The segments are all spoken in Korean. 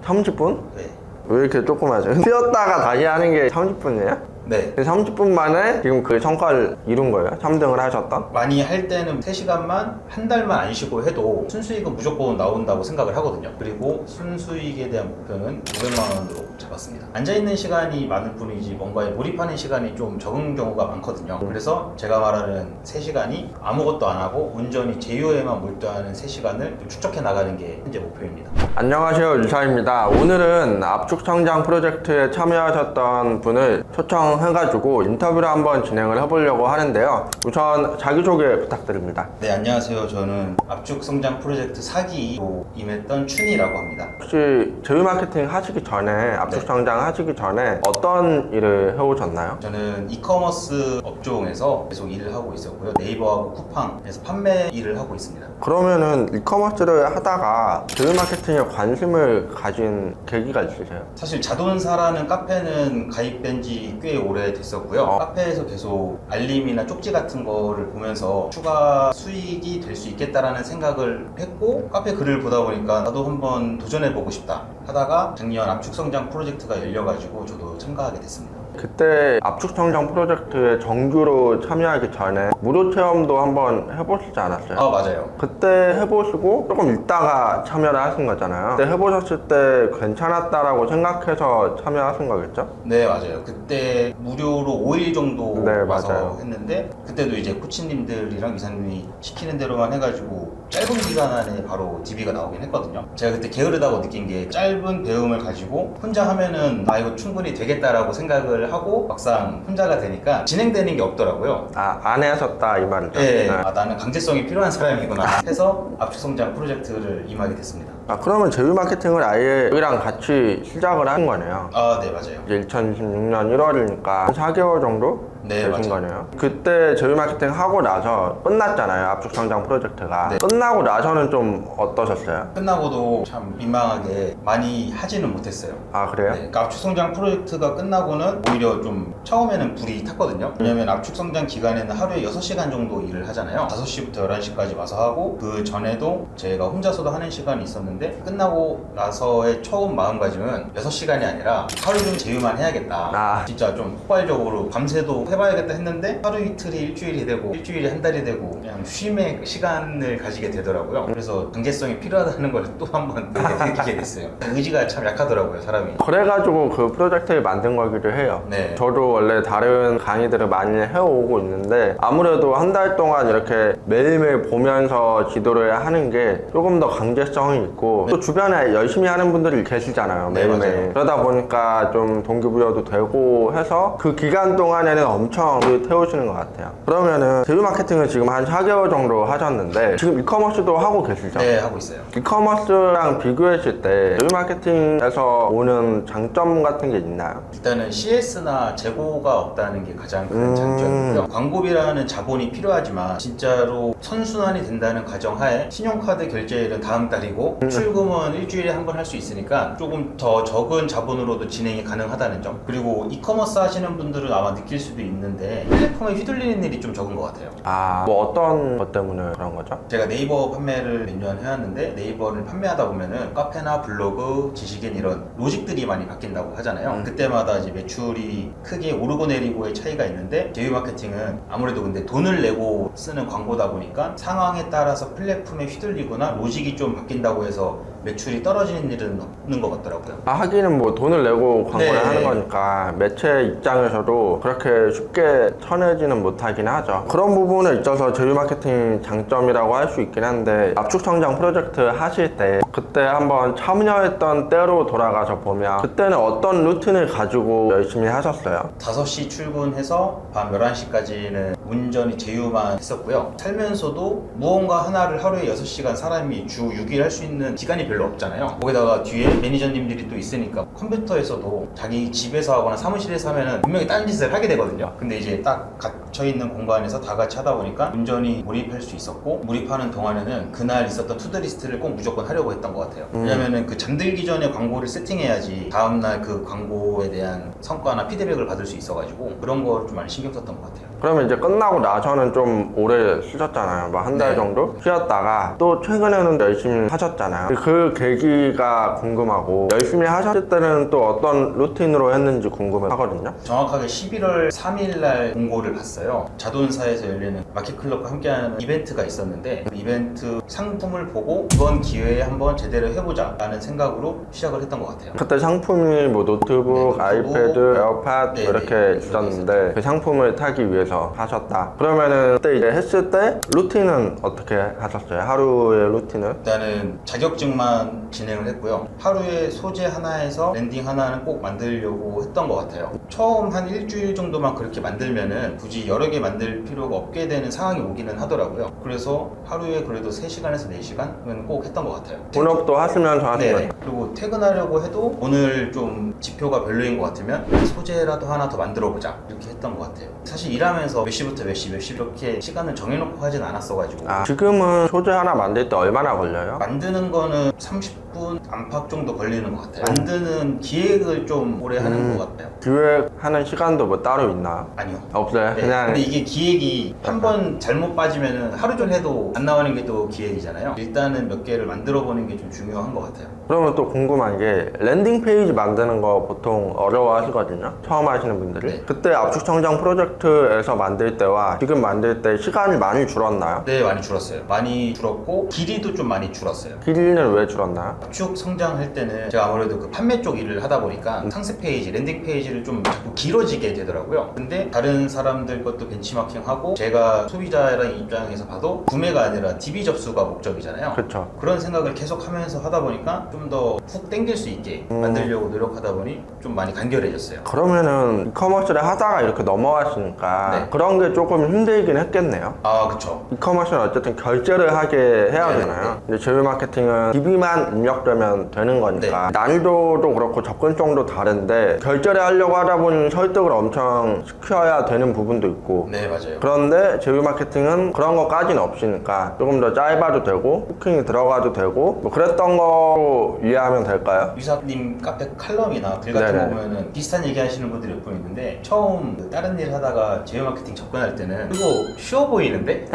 30분? 네. 왜 이렇게 조금 하죠? 쉬었다가 다시 하는 게 30분이에요? 네. 30분 만에 지금 그 성과를 이룬 거예요? 3등을 하셨던? 많이 할 때는 3시간만 한 달만 안 쉬고 해도 순수익은 무조건 나온다고 생각을 하거든요. 그리고 순수익에 대한 목표는 500만 원으로 잡았습니다. 앉아있는 시간이 많을 뿐이지 뭔가에 몰입하는 시간이 좀 적은 경우가 많거든요. 그래서 제가 말하는 3시간이 아무것도 안 하고 온전히 제휴에만 몰두하는 3시간을 좀 축적해 나가는 게 현재 목표입니다. 안녕하세요, 유사입니다. 오늘은 압축성장 프로젝트에 참여하셨던 분을 초청해가지고 인터뷰를 한번 진행을 해보려고 하는데요. 우선 자기소개 부탁드립니다. 네, 안녕하세요. 저는 압축성장 프로젝트 4기로 임했던 춘이라고 합니다. 혹시 제휴마케팅 하시기 전에, 압축성장 하시기 전에 어떤 일을 해오셨나요? 저는 이커머스 업종에서 계속 일을 하고 있었고요. 네이버하고 쿠팡에서 판매 일을 하고 있습니다. 그러면은 이커머스를 하다가 제휴마케팅에 관심을 가진 계기가 있으세요? 사실 자돈사라는 카페는 가입된 지 꽤 오래됐었고요. 카페에서 계속 알림이나 쪽지 같은 거를 보면서 추가 수익이 될 수 있겠다라는 생각을 했고, 카페 글을 보다 보니까 나도 한번 도전해보고 싶다 하다가 작년 압축성장 프로젝트가 열려가지고 저도 참가하게 됐습니다. 그때 압축성장 프로젝트에 정규로 참여하기 전에 무료 체험도 한번 해보시지 않았어요? 아, 맞아요. 그때 해보시고 조금 있다가 참여를 하신 거잖아요. 그때 해보셨을 때 괜찮았다라고 생각해서 참여하신 거겠죠? 네, 맞아요. 그때 무료로 5일 정도 네, 와서 맞아요. 했는데, 그때도 이제 코치님들이랑 이사님이 시키는 대로만 해가지고 짧은 기간 안에 바로 DB가 나오긴 했거든요. 제가 그때 게으르다고 느낀 게, 짧은 배움을 가지고 혼자 하면은 아, 이거 충분히 되겠다라고 생각을 하고 막상 혼자가 되니까 진행되는 게 없더라고요. 아, 안 하셨다 이 말이죠? 네, 아, 나는 강제성이 필요한 사람이구나 해서 압축성장 프로젝트를 임하게 됐습니다. 아, 그러면 제휴마케팅을 아예 여기랑 같이 시작을 한 거네요. 아, 네, 맞아요. 이제 2026년 1월이니까 한 4개월 정도 네, 되신 맞아요. 거네요. 그때 제휴마케팅 하고 나서 끝났잖아요, 압축성장 프로젝트가. 네. 끝나고 나서는 좀 어떠셨어요? 끝나고도 참 민망하게 많이 하지는 못했어요. 아, 그래요? 네, 그러니까 압축성장 프로젝트가 끝나고는 오히려 좀 처음에는 불이 탔거든요. 왜냐면 압축성장 기간에는 하루에 6시간 정도 일을 하잖아요. 5시부터 11시까지 와서 하고, 그 전에도 제가 혼자서도 하는 시간이 있었는데, 끝나고 나서의 처음 마음가짐은 6시간이 아니라 하루 좀 제휴만 해야겠다. 아. 진짜 좀 폭발적으로 밤새도 해봐야겠다 했는데, 하루 이틀이 일주일이 되고 일주일이 한 달이 되고 그냥 쉼의 시간을 가지게 되더라고요. 그래서 강제성이 필요하다는 걸 또 한 번 느끼게 됐어요. 의지가 참 약하더라고요, 사람이. 그래가지고 그 프로젝트를 만든 거기도 해요. 네. 저도 원래 다른 강의들을 많이 해오고 있는데 아무래도 한 달 동안 이렇게 매일매일 보면서 지도를 하는 게 조금 더 강제성이 있고, 또 주변에 열심히 하는 분들이 계시잖아요, 네, 매일매일. 맞아요. 그러다 보니까 좀 동기부여도 되고 해서 그 기간 동안에는 엄청 태우시는 것 같아요. 그러면은 제휴마케팅을 지금 한 4개월 정도 하셨는데 지금 이커머스도 하고 계시죠? 네, 하고 있어요. 이커머스랑 비교했을 때 제휴마케팅에서 오는 장점 같은 게 있나요? 일단은 CS나 재고가 없다는 게 가장 큰 장점이고요. 광고비라는 자본이 필요하지만 진짜로 선순환이 된다는 가정하에 신용카드 결제일은 다음 달이고 출금은 일주일에 한 번 할 수 있으니까 조금 더 적은 자본으로도 진행이 가능하다는 점. 그리고 이커머스 하시는 분들은 아마 느낄 수도 있는데 플랫폼에 휘둘리는 일이 좀 적은 것 같아요. 아, 뭐 어떤 것 때문에 그런 거죠? 제가 네이버 판매를 몇 년 해왔는데, 네이버를 판매하다 보면은 카페나 블로그, 지식인 이런 로직들이 많이 바뀐다고 하잖아요. 그때마다 이제 매출이 크게 오르고 내리고의 차이가 있는데, 제휴마케팅은 아무래도 근데 돈을 내고 쓰는 광고다 보니까 상황에 따라서 플랫폼에 휘둘리거나 로직이 좀 바뀐다고 해서 매출이 떨어지는 일은 없는 것 같더라고요. 아, 하기는 뭐 돈을 내고 광고를 네. 하는 거니까 매체 입장에서도 그렇게 쉽게 쳐내지는 못하긴 하죠. 그런 부분에 있어서 제휴마케팅 장점이라고 할 수 있긴 한데, 압축성장 프로젝트 하실 때 그때 한번 참여했던 때로 돌아가서 보면 그때는 어떤 루틴을 가지고 열심히 하셨어요? 5시 출근해서 밤 11시까지는 온전히 제휴만 했었고요. 살면서도 무언가 하나를 하루에 6시간 사람이 주 6일 할 수 있는 기간이 별로 없잖아요. 거기다가 뒤에 매니저님들이 또 있으니까 컴퓨터에서도 자기 집에서 하거나 사무실에서 하면은 분명히 다른 짓을 하게 되거든요. 근데 이제 딱 갇혀 있는 공간에서 다 같이 하다 보니까 온전히 몰입할 수 있었고, 몰입하는 동안에는 그날 있었던 투두리스트를 꼭 무조건 하려고 했던 것 같아요. 왜냐면은 그 잠들기 전에 광고를 세팅해야지 다음날 그 광고에 대한 성과나 피드백을 받을 수 있어가지고 그런 걸 좀 많이 신경 썼던 것 같아요. 그러면 이제 끝나고 나서는 좀 오래 쉬셨잖아요. 뭐 한 달 네. 정도 쉬었다가 또 최근에는 열심히 하셨잖아요. 그 계기가 궁금하고, 열심히 하셨을 때는 또 어떤 루틴으로 했는지 궁금하거든요. 정확하게 11월 3일 날 공고를 봤어요. 자돈사에서 열리는 마켓클럽과 함께하는 이벤트가 있었는데, 그 이벤트 상품을 보고 이번 기회에 한번 제대로 해보자 라는 생각으로 시작을 했던 것 같아요. 그때 상품이 뭐 노트북, 네, 아이패드, 에어팟 네, 이렇게 네, 있었는데 그 상품을 타기 위해서 하셨다. 그러면은 그때 이제 했을 때 루틴은 어떻게 하셨어요? 하루의 루틴은? 일단은 자격증만 진행을 했고요. 하루에 소재 하나에서 랜딩 하나는 꼭 만들려고 했던 것 같아요. 처음 한 일주일 정도만 그렇게 만들면은 굳이 여러 개 만들 필요가 없게 되는 상황이 오기는 하더라고요. 그래서 하루에 그래도 3시간에서 4시간은 꼭 했던 것 같아요. 본업도 하시면서 하신 네. 거예요? 그리고 퇴근하려고 해도 오늘 좀 지표가 별로인 것 같으면 소재라도 하나 더 만들어 보자 이렇게 했던 것 같아요. 사실 일하면서 몇 시부터 몇 시 이렇게 시간을 정해놓고 하진 않았어가지고 지금은 소재 하나 만들 때 얼마나 걸려요? 만드는 거는 30분 안팎 정도 걸리는 것 같아요. 만드는 기획을 좀 오래 하는 것 같아요. 기획하는 시간도 뭐 따로 있나요? 아니요. 없어요? 네. 그냥 근데 이게 기획이 한 번 잘못 빠지면은 하루 종일 해도 안 나오는 게 또 기획이잖아요. 일단은 몇 개를 만들어 보는 게 좀 중요한 것 같아요. 그러면 또 궁금한 게, 랜딩 페이지 만드는 거 보통 어려워 하시거든요, 처음 하시는 분들이. 네. 그때 압축 성장 프로젝트에서 만들 때와 지금 만들 때 시간이 많이 줄었나요? 네, 많이 줄었어요. 많이 줄었고 길이도 좀 많이 줄었어요. 길이는 왜 줄었나요? 압축 성장할 때는 제가 아무래도 그 판매 쪽 일을 하다 보니까 상세 페이지, 랜딩 페이지를 좀 자꾸 길어지게 되더라고요. 근데 다른 사람들 것도 벤치마킹하고 제가 소비자라는 입장에서 봐도 구매가 아니라 DB 접수가 목적이잖아요. 그쵸. 그런 생각을 계속 하면서 하다 보니까 좀 더 훅 땡길 수 있게 만들려고 노력하다 보니 좀 많이 간결해졌어요. 그러면은 이커머스를 하다가 이렇게 넘어가시니까 네. 그런 게 조금 힘들긴 했겠네요. 아, 그쵸. 이커머스는 어쨌든 결제를 하게 해야 네, 되나요? 근데 제휴 마케팅은 DB만 입력되면 되는 거니까 난이도도 그렇고 접근성도 다른데, 결제를 하려고 하다 보니 설득을 엄청 시켜야 되는 부분도 있고, 네, 맞아요. 그런데 제휴 마케팅은 그런 것까지는 없으니까 조금 더 짧아도 되고 후킹이 들어가도 되고, 뭐 그랬던 거로 이해하면 될까요? 유사님 카페 칼럼이나 글 같은 네네. 거 보면은 비슷한 얘기 하시는 분들이 몇 분 있는데, 처음 그 다른 일 하다가 제휴 마케팅 접근할 때는 이거 쉬워 보이는데?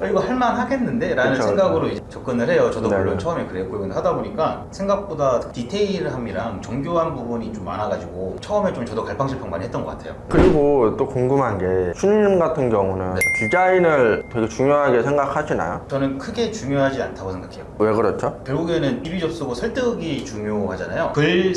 이거 할만 하겠는데? 라는 그쵸, 생각으로 이제 접근을 해요. 저도 네네. 물론 처음에 그랬고, 근데 하다 보니까 생각보다 디테일함이랑 정교한 부분이 좀 많아가지고 처음에 좀 저도 갈팡질팡 많이 했던 것 같아요. 그리고 또 궁금한 게, 슈님 같은 경우는 디자인을 되게 중요하게 생각하시나요? 저는 크게 중요하지 않다고 생각해요. 왜 그렇죠? 결국에는 DB 접수고 설득이 중요하잖아요. 글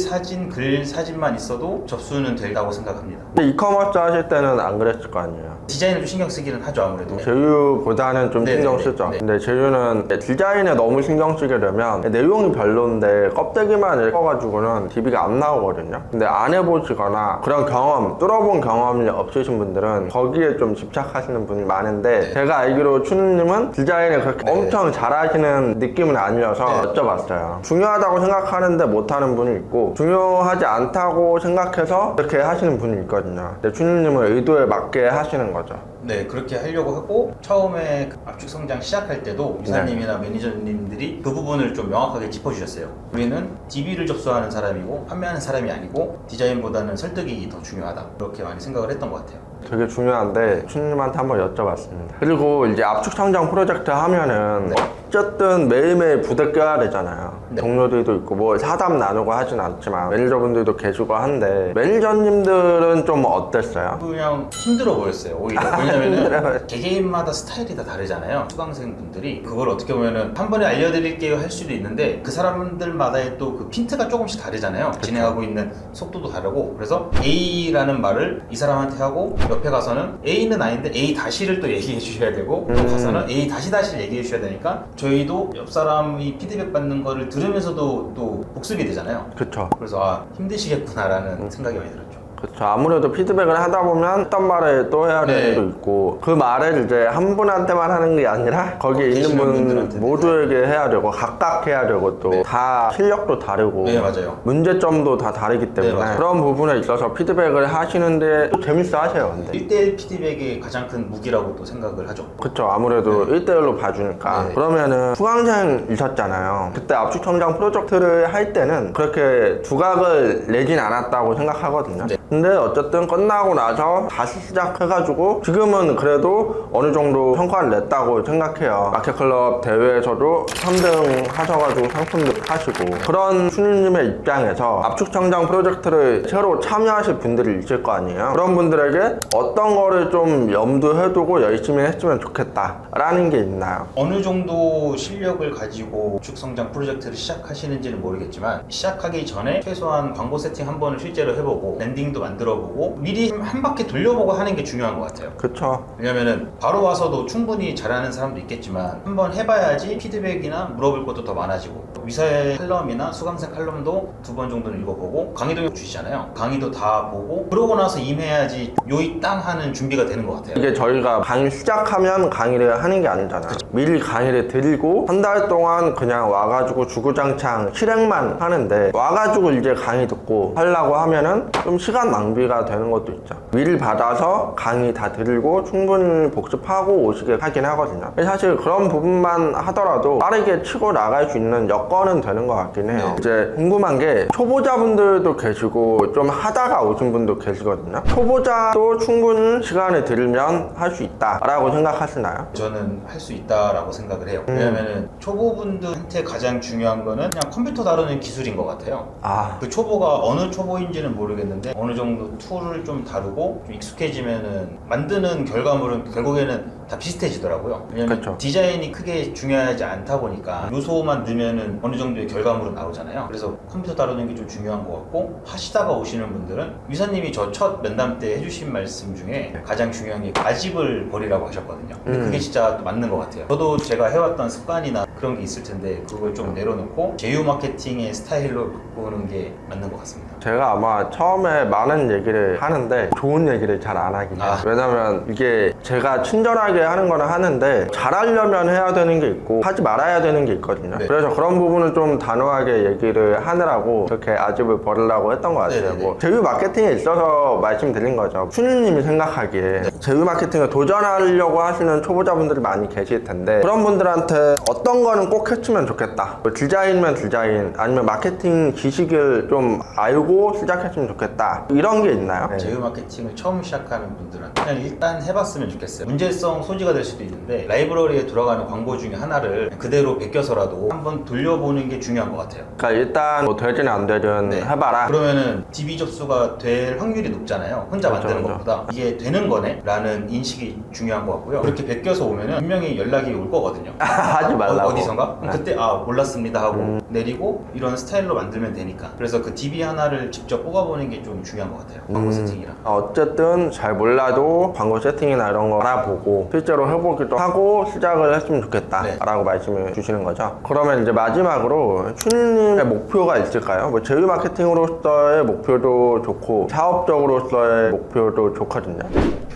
사진만 있어도 접수는 된다고 생각합니다. 근데 이커머스 하실 때는 안 그랬을 거 아니에요? 디자인을 좀 신경 쓰기는 하죠, 아무래도. 제휴보다는 좀 네네네. 신경 쓰죠. 네. 근데 제휴는 디자인에 너무 신경 쓰게 되면 내용이 별론데 껍데기만 읽어가지고는 DB가 안 나오거든요. 근데 안 해보시거나 그런 경험, 뚫어본 경험이 없으신 분들은 거기에 좀 집착하시는 분이 많은데, 네. 제가 알기로 추누님은 디자인을 그렇게 네. 엄청 잘하시는 느낌은 아니어서 네. 여쭤봤어요. 중요하다고 생각하는데 못하는 분이 있고, 중요하지 않다고 생각해서 이렇게 하시는 분이 있거든요. 근데 추누님은 의도에 맞게 하시는 거죠. 네, 그렇게 하려고 하고, 처음에 그 압축 성장 시작할 때도 이사님이나 매니저님들이 그 부분을 좀 명확하게 짚어주셨어요. 우리는 DB를 접수하는 사람이고 판매하는 사람이 아니고 디자인보다는 설득이 더 중요하다, 그렇게 많이 생각을 했던 것 같아요. 되게 중요한데 추님한테 한번 여쭤봤습니다. 그리고 이제 압축 성장 프로젝트 하면은 어쨌든 매일매일 부대 껴야 되잖아요. 네. 동료들도 있고 뭐 사담 나누고 하진 않지만 매니저분들도 계시고 한데, 매니저님들은 좀 어땠어요? 그냥 힘들어 보였어요, 오히려. 왜냐면은 개개인마다 스타일이 다 다르잖아요. 수강생분들이 그걸 어떻게 보면은 한 번에 알려드릴게요 할 수도 있는데, 그 사람들마다의 또 그 핀트가 조금씩 다르잖아요. 진행하고 있는 속도도 다르고. 그래서 A라는 말을 이 사람한테 하고 옆에 가서는 A는 아닌데 A 다시를 또 얘기해 주셔야 되고, 또 가서는 A 다시를 얘기해 주셔야 되니까 저희도 옆 사람이 피드백 받는 거를 들으면서도 또 복습이 되잖아요. 그쵸. 그래서 아, 힘드시겠구나라는 생각이 많이 들었죠. 그렇죠. 아무래도 피드백을 하다 보면 했던 말을 또 해야 되는 네. 것도 있고 그 말을 이제 한 분한테만 하는 게 아니라 거기에 있는 계시는 분 분들한테 모두에게 해야 되고 각각 해야 되고 또 다 실력도 다르고 네, 맞아요. 문제점도 다 다르기 때문에 맞아요. 그런 부분에 있어서 피드백을 하시는데 또 재밌어 하세요. 근데 1대1 피드백의 가장 큰 무기라고 또 생각을 하죠. 그쵸. 아무래도 1대1로 봐주니까. 네. 그러면은 수강생이셨잖아요. 그때 압축성장 프로젝트를 할 때는 그렇게 두각을 내진 않았다고 생각하거든요. 네. 근데 어쨌든 끝나고 나서 다시 시작해가지고 지금은 그래도 어느 정도 성과를 냈다고 생각해요. 마켓클럽 대회에서도 3등 하셔가지고 상품도 타시고 그런 수님의 입장에서 압축성장 프로젝트를 새로 참여하실 분들이 있을 거 아니에요. 그런 분들에게 어떤 거를 좀 염두해 두고 열심히 했으면 좋겠다 라는 게 있나요? 어느 정도 실력을 가지고 축성장 프로젝트를 시작하시는지는 모르겠지만 시작하기 전에 최소한 광고 세팅 한 번을 실제로 해보고 랜딩도 만들어보고 미리 한 바퀴 돌려보고 하는 게 중요한 것 같아요. 그쵸. 왜냐면은 바로 와서도 충분히 잘하는 사람도 있겠지만 한번 해봐야지 피드백이나 물어볼 것도 더 많아지고 위사의 칼럼이나 수강생 칼럼도 2번 정도는 읽어보고 강의도 주시잖아요. 강의도 다 보고 그러고 나서 임해야지 요이 땅 하는 준비가 되는 것 같아요. 이게 저희가 강의 시작하면 강의를 하는 게 아니잖아요. 미리 강의를 드리고 한 달 동안 그냥 와가지고 주구장창 실행만 하는데 와가지고 이제 강의 듣고 하려고 하면은 좀 시간 낭비가 되는 것도 있죠. 미리 받아서 강의 다 드리고 충분히 복습하고 오시게 하긴 하거든요. 사실 그런 부분만 하더라도 빠르게 치고 나갈 수 있는 여건은 되는 것 같긴 해요. 이제 궁금한 게 초보자분들도 계시고 좀 하다가 오신 분도 계시거든요. 초보자도 충분히 시간을 들이면 할 수 있다라고 생각하시나요? 저는 할 수 있다라고 생각을 해요. 왜냐면은 초보분들한테 가장 중요한 거는 그냥 컴퓨터 다루는 기술인 것 같아요. 아, 그 초보가 어느 초보인지는 모르겠는데 어느 정도 툴을 좀 다루고 좀 익숙해지면은 만드는 결과물은 결국에는 다 비슷해지더라고요. 왜냐면 그쵸. 디자인이 크게 중요하지 않다 보니까 요소만 넣으면은 어느 정도의 결과물은 나오잖아요. 그래서 컴퓨터 다루는 게 좀 중요한 것 같고 하시다가 오시는 분들은 위사님이 저 첫 면담 때 해주신 말씀 중에 가장 중요한 게 가집을 버리라고 하셨거든요. 근데 그게 진짜 또 맞는 것 같아요. 저도 제가 해왔던 습관이나 그런 게 있을 텐데 그걸 좀 내려놓고 제휴 마케팅의 스타일로 바꾸는 게 맞는 것 같습니다. 제가 아마 처음에 많은 얘기를 하는데 좋은 얘기를 잘 안 하긴 해요. 왜냐면 이게 제가 친절하게 하는 거는 하는데 잘하려면 해야 되는 게 있고 하지 말아야 되는 게 있거든요. 네. 그래서 그런 부분은 좀 단호하게 얘기를 하느라고 그렇게 아집을 버리려고 했던 것 같아요. 네네네. 뭐 제휴 마케팅에 있어서 말씀드린 거죠. 춘희님이 생각하기에 제휴 마케팅에 도전하려고 하시는 초보자분들이 많이 계실 텐데 그런 분들한테 어떤 거는 꼭 했으면 좋겠다. 뭐 디자인이면 디자인 아니면 마케팅 지식을 좀 알고 시작했으면 좋겠다. 이런 게 있나요? 제휴 마케팅을 처음 시작하는 분들은 그냥 일단 해봤으면 좋겠어요. 문제성 소지가 될 수도 있는데 라이브러리에 들어가는 광고 중에 하나를 그대로 베껴서라도 한번 돌려보는 게 중요한 것 같아요. 그러니까 일단 뭐 되든 안 되든 네. 해봐라. 그러면은 DB 접수가 될 확률이 높잖아요. 혼자 그렇죠, 만드는 그렇죠. 것보다 이게 되는 거네? 라는 인식이 중요한 것 같고요. 그렇게 베껴서 오면은 분명히 연락이 올 거거든요. 하지 말라고. 어디선가? 그럼 그때 몰랐습니다 하고 내리고 이런 스타일로 만들면 되니까. 그래서 그 DB 하나를 직접 뽑아보는 게 좀 중요한 것 같아요. 광고 세팅이랑. 어쨌든 잘 몰라도 광고 세팅이나 이런 거 알아보고 실제로 해보기도 하고 시작을 했으면 좋겠다 네. 라고 말씀을 주시는 거죠. 그러면 이제 마지막으로 춘희님의 목표가 있을까요? 뭐 제휴 마케팅으로서의 목표도 좋고 사업적으로서의 목표도 좋거든요.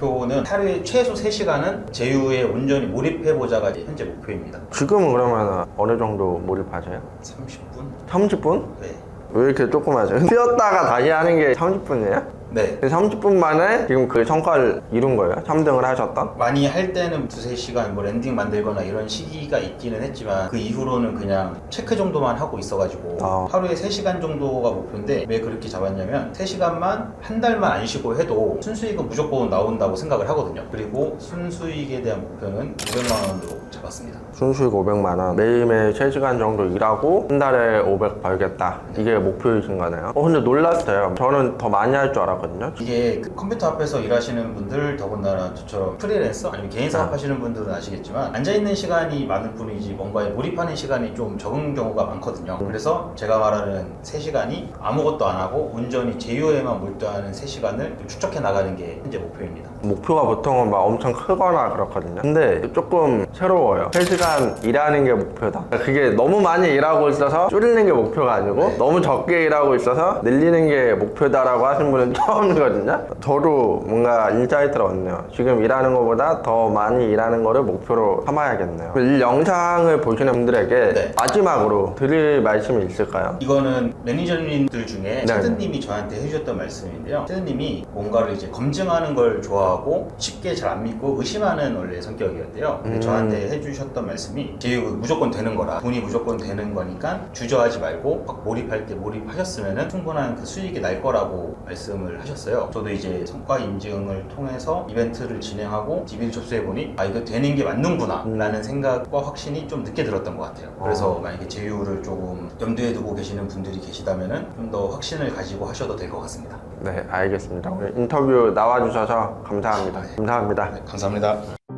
목표는 하루에 최소 3시간은 제휴에 온전히 몰입해보자가 현재 목표입니다. 지금은 그러면 어느 정도 몰입하세요? 30분? 30분? 네. 왜 이렇게 조금 하세요? 쉬었다가 다시 하는 게 30분이에요? 네. 30분 만에 지금 그 성과를 이룬 거예요? 3등을 하셨던? 많이 할 때는 2-3시간 뭐 랜딩 만들거나 이런 시기가 있기는 했지만 그 이후로는 그냥 체크 정도만 하고 있어가지고 하루에 3시간 정도가 목표인데 왜 그렇게 잡았냐면 3시간만 한 달만 안 쉬고 해도 순수익은 무조건 나온다고 생각을 하거든요. 그리고 순수익에 대한 목표는 500만 원으로 잡았습니다. 순수익 500만 원. 매일매일 3시간 정도 일하고 한 달에 500 벌겠다. 이게 목표이신 거네요. 근데 놀랐어요. 저는 더 많이 할 줄 알았거든요. 이게 그 컴퓨터 앞에서 일하시는 분들 더군다나 저처럼 프리랜서 아니면 개인 사업 하시는 분들은 아시겠지만 앉아있는 시간이 많을 뿐이지 뭔가에 몰입하는 시간이 좀 적은 경우가 많거든요. 그래서 제가 말하는 3시간이 아무것도 안 하고 온전히 제휴에만 몰두하는 3시간을 축적해 나가는 게 현재 목표입니다. 목표가 보통은 막 엄청 크거나 그렇거든요. 근데 조금 새로워요. 3시간 일하는 게 목표다. 그게 너무 많이 일하고 있어서 줄이는 게 목표가 아니고 너무 적게 일하고 있어서 늘리는 게 목표다라고 하신 분은 처음이거든요. 저도 뭔가 인사이트를 얻네요. 지금 일하는 것보다 더 많이 일하는 거를 목표로 삼아야겠네요. 이 영상을 보시는 분들에게 네. 마지막으로 드릴 말씀이 있을까요? 이거는 매니저님들 중에 네. 테드님이 저한테 해주셨던 말씀인데요. 테드님이 뭔가를 이제 검증하는 걸 좋아하고 쉽게 잘 안 믿고 의심하는 원래 성격이었대요. 근데 저한테 해주셨던 말씀이 제휴 무조건 되는 거라, 돈이 무조건 되는 거니까 주저하지 말고 막 몰입할 때 몰입하셨으면 충분한 그 수익이 날 거라고 말씀을 하셨어요. 저도 이제 성과 인증을 통해서 이벤트를 진행하고 DB를 접수해보니 아 이거 되는 게 맞는구나 라는 생각과 확신이 좀 늦게 들었던 것 같아요. 그래서 만약에 제휴를 조금 염두에 두고 계시는 분들이 계시다면 좀 더 확신을 가지고 하셔도 될 것 같습니다. 네, 알겠습니다. 오늘 인터뷰 나와주셔서 감사합니다. 감사합니다. 네, 감사합니다.